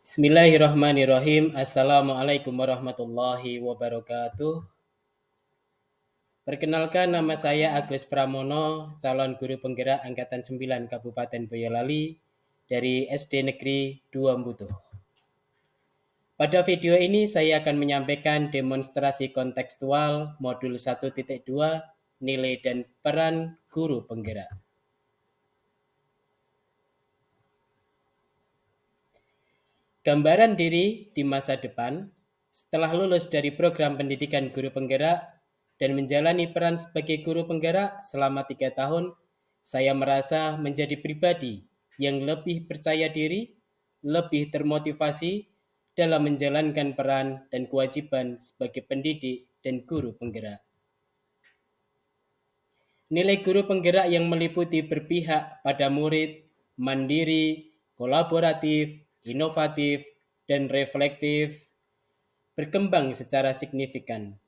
Bismillahirrahmanirrahim. Assalamualaikum warahmatullahi wabarakatuh. Perkenalkan, nama saya Agus Pramono, calon guru penggerak Angkatan 9 Kabupaten Boyolali dari SD Negeri 2 Mbutuh. Pada video ini saya akan menyampaikan demonstrasi kontekstual modul 1.2 nilai dan peran guru penggerak. Gambaran diri di masa depan setelah lulus dari program pendidikan guru penggerak dan menjalani peran sebagai guru penggerak selama 3 tahun, saya merasa menjadi pribadi yang lebih percaya diri, lebih termotivasi dalam menjalankan peran dan kewajiban sebagai pendidik dan guru penggerak. Nilai guru penggerak yang meliputi berpihak pada murid, mandiri, kolaboratif, inovatif, dan reflektif berkembang secara signifikan.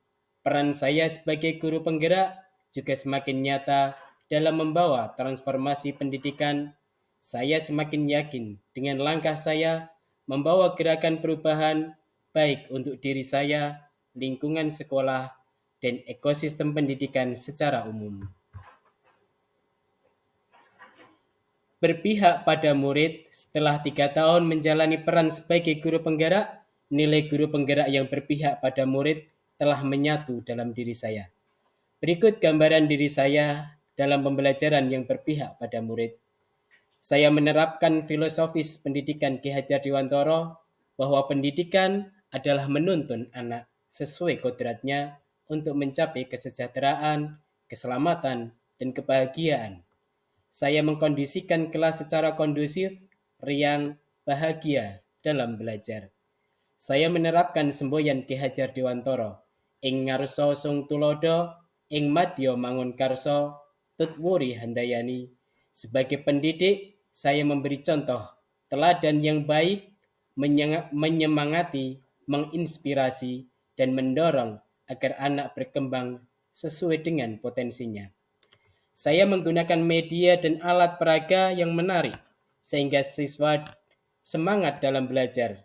Peran saya sebagai guru penggerak juga semakin nyata dalam membawa transformasi pendidikan. Saya semakin yakin dengan langkah saya membawa gerakan perubahan baik untuk diri saya, lingkungan sekolah, dan ekosistem pendidikan secara umum. Berpihak pada murid setelah 3 tahun menjalani peran sebagai guru penggerak, nilai guru penggerak yang berpihak pada murid telah menyatu dalam diri saya. Berikut gambaran diri saya dalam pembelajaran yang berpihak pada murid. Saya menerapkan filosofis pendidikan Ki Hajar Dewantara bahwa pendidikan adalah menuntun anak sesuai kodratnya untuk mencapai kesejahteraan, keselamatan, dan kebahagiaan. Saya mengkondisikan kelas secara kondusif, riang, bahagia dalam belajar. Saya menerapkan semboyan Ki Hajar Dewantara, ing ngarsa sung tulodo, ing madya mangun karso, tutwuri handayani. Sebagai pendidik, saya memberi contoh teladan yang baik, menyemangati, menginspirasi, dan mendorong agar anak berkembang sesuai dengan potensinya. Saya menggunakan media dan alat peraga yang menarik, sehingga siswa semangat dalam belajar.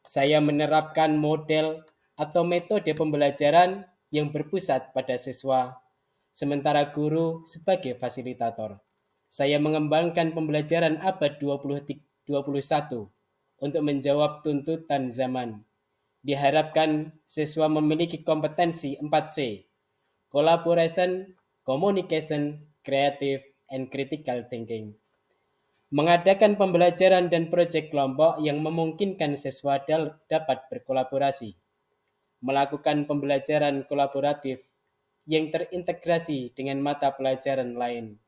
Saya menerapkan model atau metode pembelajaran yang berpusat pada siswa, sementara guru sebagai fasilitator. Saya mengembangkan pembelajaran abad 21 untuk menjawab tuntutan zaman. Diharapkan siswa memiliki kompetensi 4C, collaboration, communication, creative, and critical thinking. Mengadakan pembelajaran dan proyek kelompok yang memungkinkan siswa dapat berkolaborasi. Melakukan pembelajaran kolaboratif yang terintegrasi dengan mata pelajaran lain.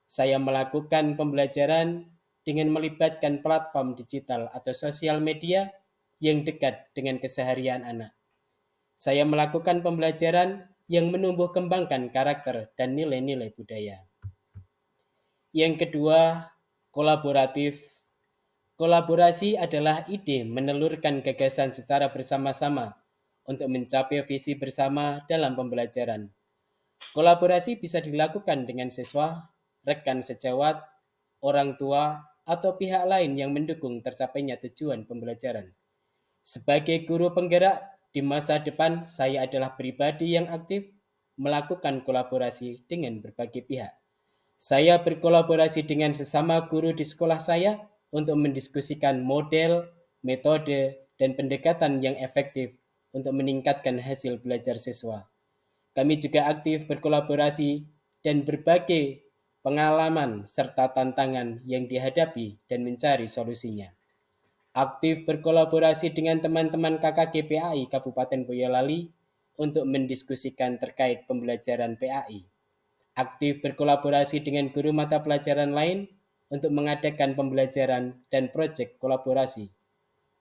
Saya melakukan pembelajaran dengan melibatkan platform digital atau sosial media yang dekat dengan keseharian anak. Saya melakukan pembelajaran yang menumbuh kembangkan karakter dan nilai-nilai budaya. Yang kedua, kolaboratif. Kolaborasi adalah ide menelurkan gagasan secara bersama-sama untuk mencapai visi bersama dalam pembelajaran. Kolaborasi bisa dilakukan dengan siswa, rekan sejawat, orang tua, atau pihak lain yang mendukung tercapainya tujuan pembelajaran. Sebagai guru penggerak, di masa depan saya adalah pribadi yang aktif melakukan kolaborasi dengan berbagai pihak. Saya berkolaborasi dengan sesama guru di sekolah saya untuk mendiskusikan model, metode, dan pendekatan yang efektif untuk meningkatkan hasil belajar siswa. Kami juga aktif berkolaborasi dan berbagi pengalaman serta tantangan yang dihadapi dan mencari solusinya. Aktif berkolaborasi dengan teman-teman KKG PAI Kabupaten Boyolali untuk mendiskusikan terkait pembelajaran PAI. Aktif berkolaborasi dengan guru mata pelajaran lain untuk mengadakan pembelajaran dan proyek kolaborasi.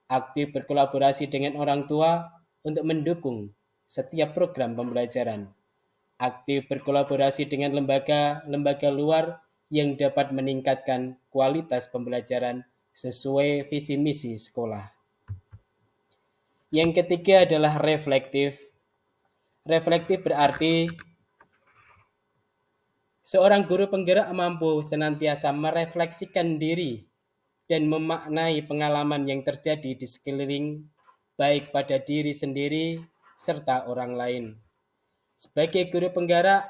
Aktif berkolaborasi dengan orang tua untuk mendukung setiap program pembelajaran. Aktif berkolaborasi dengan lembaga-lembaga luar yang dapat meningkatkan kualitas pembelajaran sesuai visi misi sekolah. Yang ketiga adalah reflektif. Reflektif berarti seorang guru penggerak mampu senantiasa merefleksikan diri dan memaknai pengalaman yang terjadi di sekeliling, baik pada diri sendiri serta orang lain. Sebagai guru penggerak,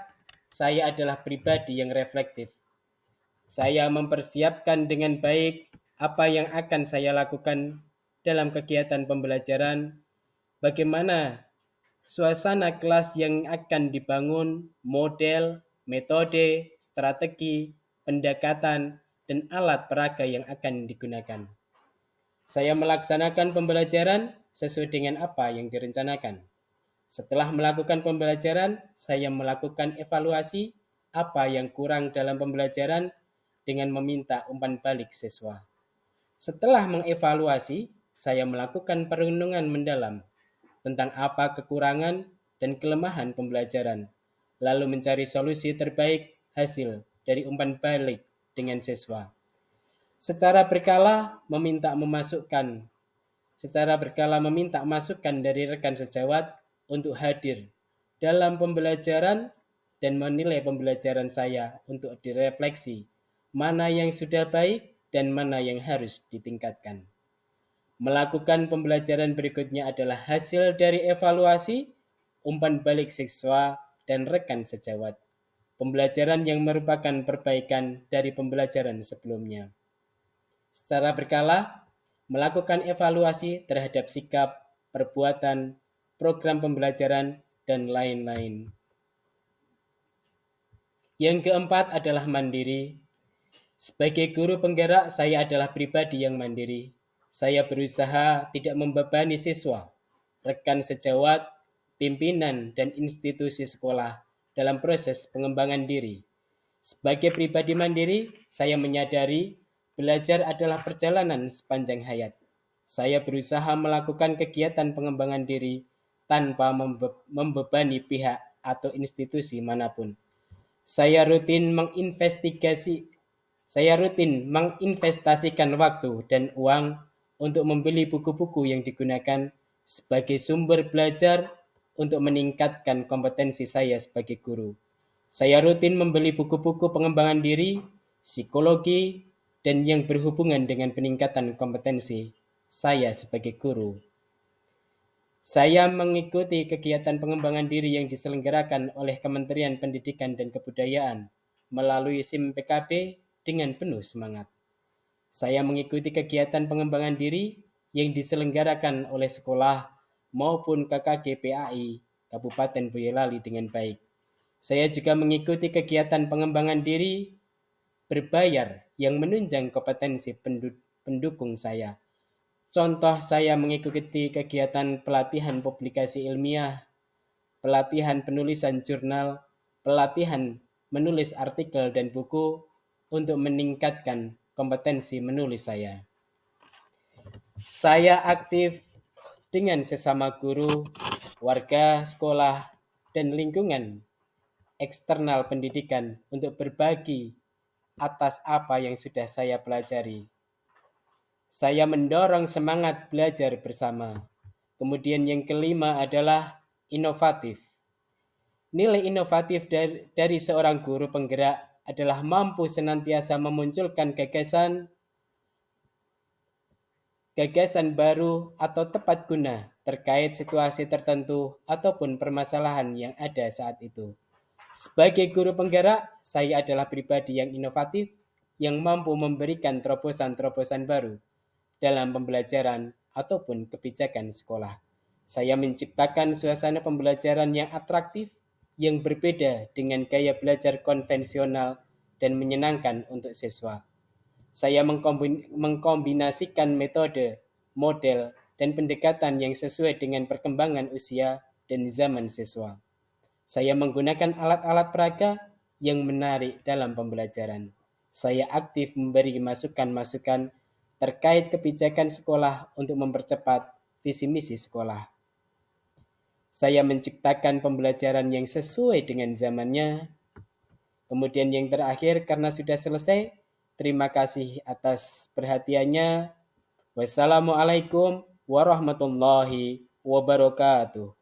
saya adalah pribadi yang reflektif. Saya mempersiapkan dengan baik apa yang akan saya lakukan dalam kegiatan pembelajaran, bagaimana suasana kelas yang akan dibangun, model, metode, strategi, pendekatan, dan alat peraga yang akan digunakan. Saya melaksanakan pembelajaran sesuai dengan apa yang direncanakan. Setelah melakukan pembelajaran, saya melakukan evaluasi apa yang kurang dalam pembelajaran dengan meminta umpan balik siswa. Setelah mengevaluasi, saya melakukan perenungan mendalam tentang apa kekurangan dan kelemahan pembelajaran, lalu mencari solusi terbaik hasil dari umpan balik dengan siswa. Secara berkala meminta masukan dari rekan sejawat untuk hadir dalam pembelajaran dan menilai pembelajaran saya untuk direfleksi mana yang sudah baik dan mana yang harus ditingkatkan. Melakukan pembelajaran berikutnya adalah hasil dari evaluasi, umpan balik siswa, dan rekan sejawat. Pembelajaran yang merupakan perbaikan dari pembelajaran sebelumnya. Secara berkala, melakukan evaluasi terhadap sikap, perbuatan, program pembelajaran, dan lain-lain. Yang keempat adalah mandiri. Sebagai guru penggerak, saya adalah pribadi yang mandiri. Saya berusaha tidak membebani siswa, rekan sejawat, pimpinan, dan institusi sekolah dalam proses pengembangan diri. Sebagai pribadi mandiri, saya menyadari belajar adalah perjalanan sepanjang hayat. Saya berusaha melakukan kegiatan pengembangan diri tanpa membebani pihak atau institusi manapun. Saya rutin menginvestasikan waktu dan uang untuk membeli buku-buku yang digunakan sebagai sumber belajar untuk meningkatkan kompetensi saya sebagai guru. Saya rutin membeli buku-buku pengembangan diri, psikologi, dan yang berhubungan dengan peningkatan kompetensi saya sebagai guru. Saya mengikuti kegiatan pengembangan diri yang diselenggarakan oleh Kementerian Pendidikan dan Kebudayaan melalui SIM PKB dengan penuh semangat. Saya mengikuti kegiatan pengembangan diri yang diselenggarakan oleh sekolah maupun KKG PAI Kabupaten Boyolali dengan baik. Saya juga mengikuti kegiatan pengembangan diri berbayar yang menunjang kompetensi pendukung saya. Contoh, saya mengikuti kegiatan pelatihan publikasi ilmiah, pelatihan penulisan jurnal, pelatihan menulis artikel dan buku untuk meningkatkan kompetensi menulis saya. Saya aktif dengan sesama guru, warga, sekolah, dan lingkungan eksternal pendidikan untuk berbagi atas apa yang sudah saya pelajari. Saya mendorong semangat belajar bersama. Kemudian yang kelima adalah inovatif. Nilai inovatif dari seorang guru penggerak adalah mampu senantiasa memunculkan gagasan baru atau tepat guna terkait situasi tertentu ataupun permasalahan yang ada saat itu. Sebagai guru penggerak, saya adalah pribadi yang inovatif yang mampu memberikan terobosan-terobosan baru dalam pembelajaran ataupun kebijakan sekolah. Saya menciptakan suasana pembelajaran yang atraktif, yang berbeda dengan gaya belajar konvensional dan menyenangkan untuk siswa. Saya mengkombinasikan metode, model, dan pendekatan yang sesuai dengan perkembangan usia dan zaman siswa. Saya menggunakan alat-alat peraga yang menarik dalam pembelajaran. Saya aktif memberi masukan-masukan terkait kebijakan sekolah untuk mempercepat visi misi sekolah. Saya menciptakan pembelajaran yang sesuai dengan zamannya. Kemudian yang terakhir, karena sudah selesai, terima kasih atas perhatiannya. Wassalamualaikum warahmatullahi wabarakatuh.